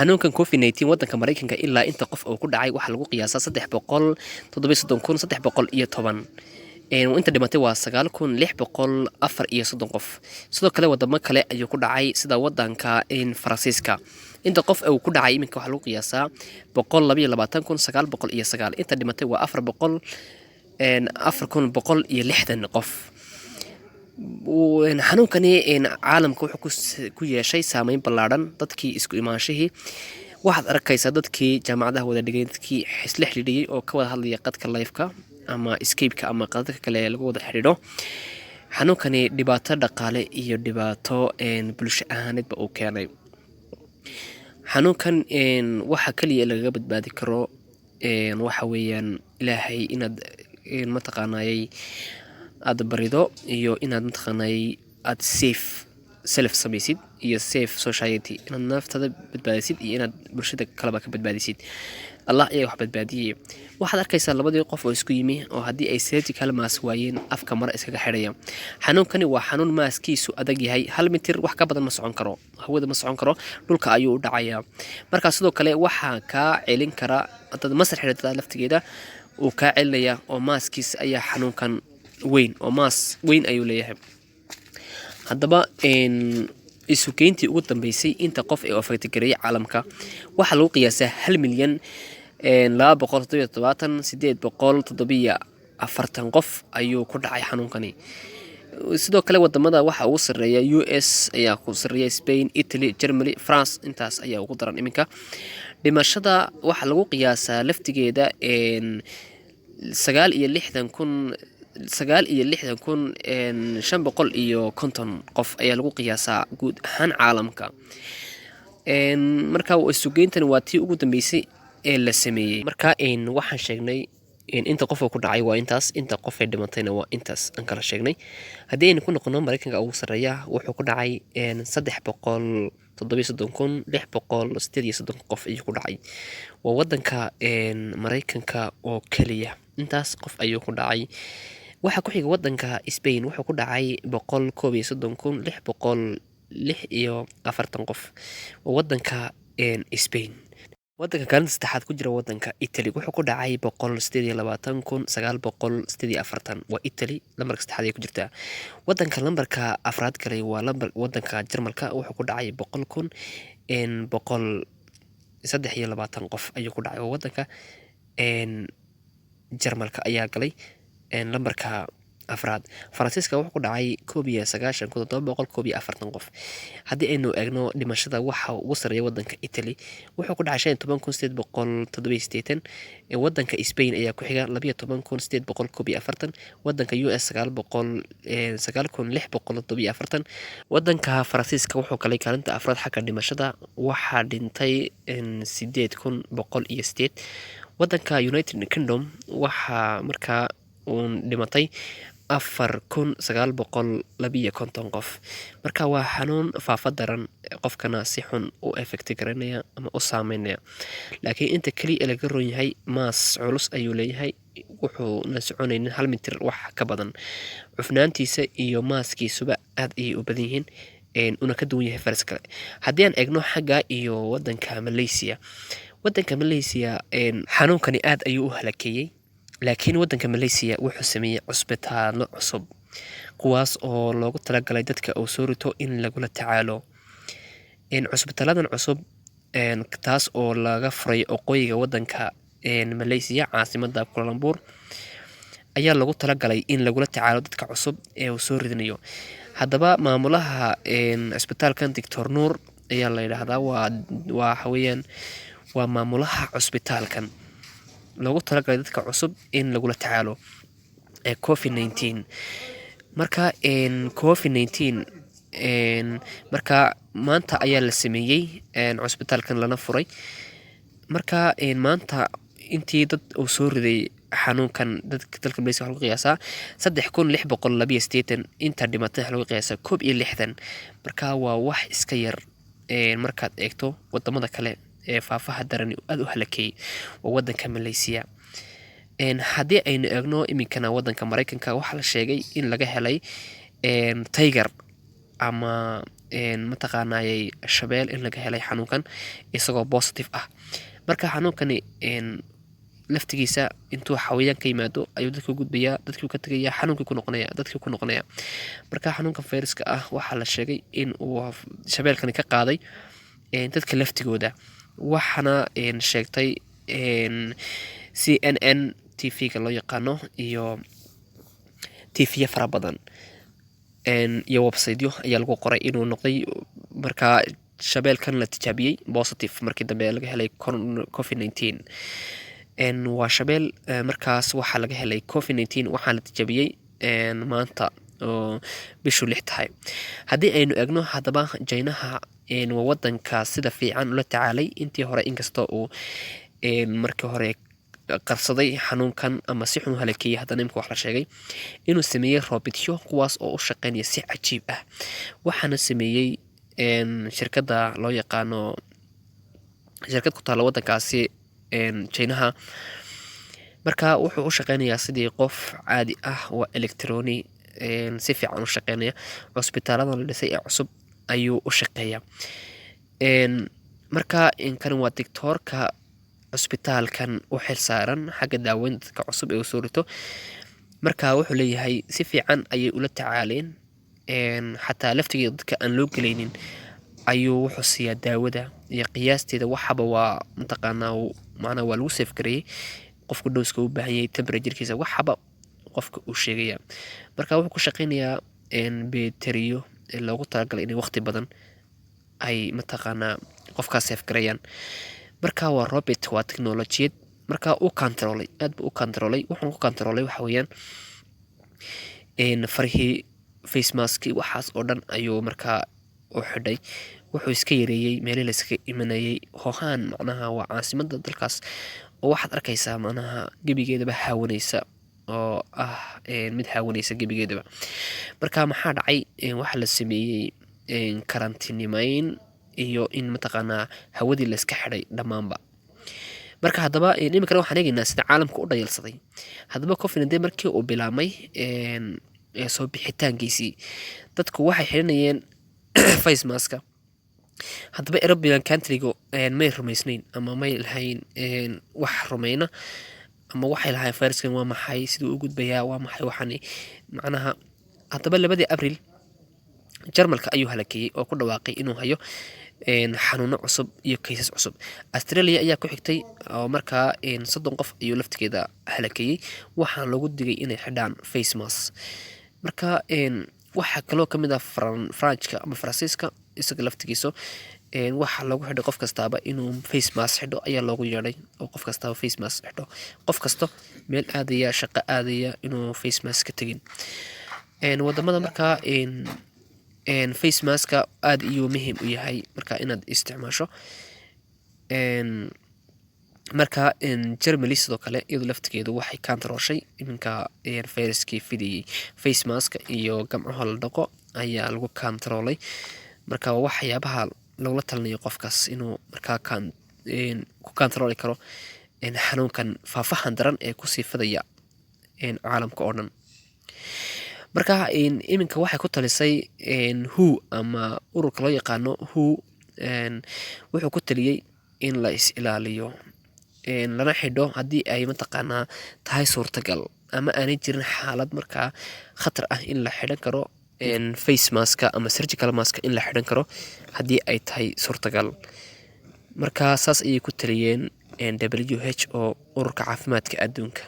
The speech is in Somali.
xanuunkan COVID-19 wadanka Mareykanka ilaa inta qof uu ku dhacay waxa lagu qiyaasaa 337,310 inta dhimatay waa 9,634 qof. Sidoo kale wadamo kale ayuu ku dhacay sida wadanka Faransiiska. inta qof uu ku dhacay iminka waxa lagu qiyaasaa 122,909. inta dhimatay waa 4,460 qof. xanuunkani caalamka wuxuu ku yeeshay saameyn ballaaran dadkii isku imaanshihii. waxaad arkaysaa dadkii jaamacadaha wada dhigay dadkii isla xidhiidhiyay oo ka wada hadlaya qadka live-ka ama escape-ka ama qadadka kale lagu wada xidhiidho. xanuunkani dhibaato dhaqaale iyo dhibaato bulsho ahaaneedba uu keenay. xanuunkan waxa kaliya lagaga badbaadi karo waxa weeyaan ilaahay inaad mataqaanayay aad barido iyo inaad mataqaanayay aad safe self samaysid iyo safe society inaad naftada badbaadisid iyo inaad bulshada kaleba ka badbaadisid. Allah ayaa wax badbaadiyay. waxaad arkaysaa labadii qof oo isku yimi oo haddii ay surgical mask waayeen afka mara iskaga xidhaya. xanuunkani waa xanuun maaskiisu adag yahay 1 mitir wax ka badan ma socon karo, hawada ma socon karo, dhulka ayuu u dhacayaa. marka sidoo kale waxaa kaa celin kara dad masar xidhata laftigeeda uu kaa celinaya oo maaskiisa ayaa xanuunkan weyn oo maas weyn ayuu leeyahay. haddaba isugeyntii ugu dambeysay inta qof ee ofagtigareeyay caalamka waxaa lagu qiyaasaa 1,278,840 qof ayuu ku dhacay xanuunkani. sidoo kale wadamada waxa ugu sareeya US ayaa ku sareeya Spain, Italy, Germany, France intaas ayaa ugu daran iminka. dhimashada waxa lagu qiyaasaa laftigeeda 9,550 qof ayaa lagu qiyaasaa guud ahaan caalamka. marka isugeyntan waa tii ugu dambeysay ee la sameeyay. marka waxaan sheegnay inta qof ku dhacay waa intaas, inta qof ee dhimatayna waa intaas aan kala sheegnay. haddii aynu ku noqono Mareykanka ugu sareeya wuxuu ku dhacay 373,638 qof ayuu ku dhacay. waa wadanka Mareykanka oo kaliya intaas qof ayuu ku dhacay. waxa ku xiga wadanka Spain wuxuu ku dhacay 131,646 qof. waa wadanka Spain. wadanka kaalinta saddexaad ku jira wadanka Italy wuxuu ku dhacay 128,948. waa Italy lambarka saddexaad ay ku jirtaa. wadanka lambarka afraad galay waa wadanka Jarmalka wuxuu ku dhacay 100,123 qof ayuu ku dhacay. waa wadanka Jarmalka ayaa galay lambarka afraad. Faransiiska wuxuu ku dhacay 91,741 qof. haddii aynu eegno dhimashada waxa ugu sareeya wadanka Italy wuxuu ku dhacay 15,887. wadanka Spain ayaa ku xiga 12,841. wadanka US 9,647. wadanka Faransiiska wuxuu galay kaalinta afraad xagga dhimashada waxaa dhintay 8,108. wadanka United Kingdom waxaa markaa dhimatay 4,952 qof. marka waa xanuun faafa daran qofkana si xun u effecti garanaya ama u saameynaya. laakiin inta kaliya laga roon yahay maas culus ayuu leeyahay, wuxuu la soconaynin 1 mitir wax ka badan. cufnaantiisa iyo maaskiisuba aad ayay u badan yihiin una ka duwan yahay faras kale. haddii aan eegno xagga iyo wadanka Malaysia xanuunkani aad ayuu u halakeeyey. laakiin wadanka Malaysia wuxuu sameeyay cusbitaallo cusub kuwaas oo loogu talagalay dadka uu soo rito in lagula tacaalo. cusbitaaladan cusub taas oo laga furay waqooyiga wadanka Malaysia caasimada Kuala Lumpur ayaa lagu talagalay in lagula tacaalo dadka cusub ee uu soo ridinayo. haddaba maamulaha cusbitaalkan Dr. Noor ayaa la yiraahdaa waxa weeyaan waa maamulaha cusbitaalkan loogu talagalay dadka cusub in lagula tacaalo COVID-19. marka COVID-19 marka maanta ayaa la sameeyay cusbitaalkan lana furay. marka maanta intii dad uu soo riday xanuunkan dadka dalka Malaysia waxa lagu qiyaasaa 3,682. inta dhimatay waxa lagu qiyaasaa 61. marka waa wax iska yar markaad eegto wadamada kale ee faafaha daran aad u halakeeyay waa wadanka Malaysia. haddii aynu eegno iminkana wadanka Mareykanka waxaa la sheegay in laga helay tiger ama mataqaanayay shabeel in laga helay xanuunkan isagoo positive ah. marka xanuunkani laftigiisa intuu xawayaan ka yimaado ayuu dadka gudbaya, dadkii ka tagaya, xanuunkii ku noqonaya, dadkii ku noqonaya. marka xanuunkan fayraska ah waxaa la sheegay in uu shabeelkani ka qaaday dadka laftigooda, waxaana sheegtay CNN TV-ga loo yaqaano iyo TV fara badan iyo website-yo ayaa lagu qoray inuu noqday markaa shabeelkan la tijaabiyey positive markii dambe laga helay COVID-19. waa shabeel markaas waxaa laga helay COVID-19 waxaa la tijaabiyey maanta oo bishu 6 tahay. haddii aynu eegno haddaba Chinaha waa wadanka sida fiican ula tacaalay intii hore, inkastoo uu markii hore qarsaday xanuunkan ama si xun u halakeeyay, haddana imika wax la sheegay inuu sameeyey roobityo kuwaas oo u shaqeynaya si cajiib ah. waxaana sameeyey shirkadda loo yaqaano shirkad ku taalla wadankaasi Chinaha. marka wuxuu u shaqeynayaa sidii qof caadi ah oo electroni si fiican u shaqeynaya. cusbitaaladan la dhisay ee cusub ayuu u shaqeeyaa. marka kan waa doctorka cusbitaalkan u xilsaaran xagga daaweynta dadka cusub ee soo rito. marka wuxuu leeyahay si fiican ayay ula tacaaleen, xataa laftigeeda dadka aan loo gelaynin ayuu wuxuu siiyaa daawada iyo qiyaasteeda waxaba waa mataqaanaa macnaha waa lagu safe gareeyay qofku dooska u baahan yahay, temperature-kiisa waxaba qofka uu sheegaya. marka wuxuu ku shaqeynayaa beteriyo loogu talagalay inay waqti badan ay mataqaanaa qofkaas safe gareeyaan. marka waa robot, waa teknolojiyad. marka uu controlay aad buu u controlay. wuxuu ku controlay waxa weeyaan farihii face mask waxaas oo dhan ayuu markaa u xidhay. wuxuu iska yareeyay meelihii la iska imanayay. Wuhan macnaha waa caasimadda dalkaas oo waxaad arkaysaa macnaha gebigeedaba haawanaysa oo mid haawanaysa gebigeedaba. marka maxaa dhacay? waxa la sameeyey karantiinimayn iyo in mataqaanaa hawadii la iska xidhay dhammaanba. marka haddaba iminkana waxaan eegaynaa sida caalamka u dhayalsaday. haddaba COVID-19 markii uu bilaabmay soo bixitaankiisii dadku waxay xidhanayeen face maska. haddaba European country-gu may rumaysnayn ama may lahayn wax rumayna, ama waxay lahayn fayraskan waa maxay, siduu u gudbayaa, waa maxay waxani macnaha. haddaba 2 Abriil Jarmalka ayuu halakeeyey oo ku dhawaaqay inuu hayo xanuuno cusub iyo kaysas cusub. Australia ayaa ku xigtay oo markaa 30 qof ayuu laftigeeda halakeeyey, waxaana lagu digay inay xidhaan face mask. marka waxaa kaloo ka mid ah French-ka ama Faransiiska isaga laftigiisa waxaa lagu xidhay qof kastaaba inuu face mask xidho ayaa loogu yeedhay, oo qof kastaaba face mask xidho. qof kasto meel aadaya, shaqo aadaya inuu face mask ka tagin. wadamada markaa face maska aad ayuu muhiim u yahay marka inaad isticmaasho. marka Germany sidoo kale iyadoo laftigeedu waxay controlshay iminka fayraskii fidiyey. face mask iyo gamcaha la dhaqo ayaa lagu controlay. marka waxyaabaha lagula talinayo qofkaas inuu markaa ku controli karo xanuunkan faafahan daran ee kusii fidaya caalamka oo dhan. marka iminka waxay ku talisay WHO ama ururka loo yaqaano WHO wuxuu ku taliyey in la is ilaaliyo, lana xidho haddii ay mataqaanaa tahay suurtagal ama aanay jirin xaalad markaa khatar ah in la xidhan karo face maska ama surgical maska in la xidhan karo haddii ay tahay suurtagal. marka saas ayay ku taliyeen WHO ururka caafimaadka adduunka.